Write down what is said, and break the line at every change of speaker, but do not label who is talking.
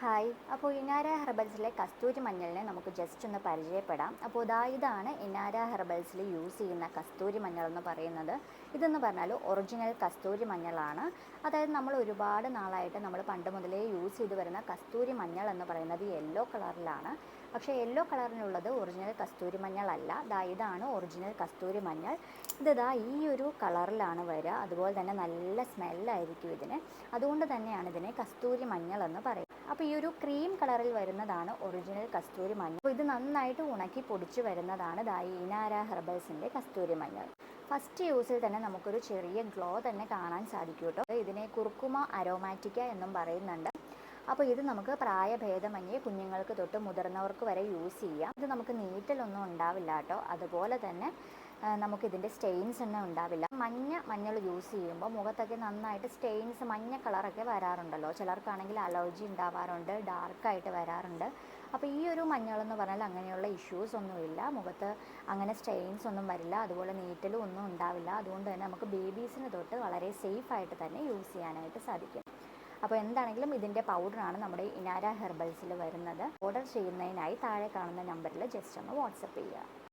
Hi. അപ്പോൾ ഇനാര ഹെർബൽസിലെ കസ്തൂരി മഞ്ഞളിനെ നമുക്ക് just ഒന്ന് പരിചയപ്പെടാം. അപ്പോൾ ഇതാണ് ഇനാര ഹെർബൽസിൽ യൂസ് ചെയ്യുന്ന കസ്തൂരി മഞ്ഞൾ എന്ന് പറയുന്നത്. ഇതെന്ന് പറഞ്ഞാൽ ഒറിജിനൽ കസ്തൂരി മഞ്ഞളാണ്. അതായത് നമ്മൾ ഒരുപാട് നാളായിട്ട് നമ്മൾ പണ്ട് മുതലേ യൂസ് ചെയ്ത് വരുന്ന കസ്തൂരി മഞ്ഞൾ എന്ന് പറയുന്നത് യെല്ലോ കളറിലാണ്. പക്ഷേ യെല്ലോ കളറിനുള്ളത് ഒറിജിനൽ കസ്തൂരി മഞ്ഞളല്ല. ഇതാണ് ഒറിജിനൽ കസ്തൂരി മഞ്ഞൾ. ഈ ഒരു കളറിലാണ് വരിക. അതുപോലെ തന്നെ നല്ല സ്മെല്ലായിരിക്കും ഇതിന്. അതുകൊണ്ട് തന്നെയാണ് ഇതിനെ കസ്തൂരി മഞ്ഞൾ എന്ന് പറയുന്നത്. അപ്പോൾ ഈ ഒരു ക്രീം കളറിൽ വരുന്നതാണ് ഒറിജിനൽ കസ്തൂരി മഞ്ഞൾ. അപ്പോൾ ഇത് നന്നായിട്ട് ഉണക്കി പൊടിച്ച് വരുന്നതാണ് ഇനാര ഹെർബൽസിൻ്റെ കസ്തൂരി മഞ്ഞൾ. ഫസ്റ്റ് യൂസിൽ തന്നെ നമുക്കൊരു ചെറിയ ഗ്ലോ തന്നെ കാണാൻ സാധിക്കും കേട്ടോ. ഇതിനെ കുർക്കുമ അരോമാറ്റിക്ക എന്നും പറയുന്നുണ്ട്. അപ്പോൾ ഇത് നമുക്ക് പ്രായഭേദമന്യേ കുഞ്ഞുങ്ങൾക്ക് തൊട്ട് മുതിർന്നവർക്ക് വരെ യൂസ് ചെയ്യാം. ഇത് നമുക്ക് നീറ്റലൊന്നും ഉണ്ടാവില്ല കേട്ടോ. അതുപോലെ തന്നെ നമുക്കിതിൻ്റെ സ്റ്റെയിൻസ് ഒന്നും ഉണ്ടാവില്ല. മഞ്ഞൾ യൂസ് ചെയ്യുമ്പോൾ മുഖത്തൊക്കെ നന്നായിട്ട് സ്റ്റെയിൻസ് മഞ്ഞ കളറൊക്കെ വരാറുണ്ടല്ലോ. ചിലർക്കാണെങ്കിൽ അലർജി ഉണ്ടാവാറുണ്ട്, ഡാർക്കായിട്ട് വരാറുണ്ട്. അപ്പോൾ ഈ ഒരു മഞ്ഞളെന്ന് പറഞ്ഞാൽ അങ്ങനെയുള്ള ഇഷ്യൂസ് ഒന്നുമില്ല. മുഖത്ത് അങ്ങനെ സ്റ്റെയിൻസ് ഒന്നും വരില്ല, അതുപോലെ നീറ്റലും ഒന്നും ഉണ്ടാവില്ല. അതുകൊണ്ട് തന്നെ നമുക്ക് ബേബീസിന് തൊട്ട് വളരെ സേഫായിട്ട് തന്നെ യൂസ് ചെയ്യാനായിട്ട് സാധിക്കും. അപ്പോൾ എന്താണെങ്കിലും ഇതിൻ്റെ പൗഡറാണ് നമ്മുടെ ഇനാര ഹെർബൽസിൽ വരുന്നത്. ഓർഡർ ചെയ്യുന്നതിനായി താഴെ കാണുന്ന നമ്പറിൽ ജസ്റ്റ് ഒന്ന് വാട്സപ്പ് ചെയ്യുക.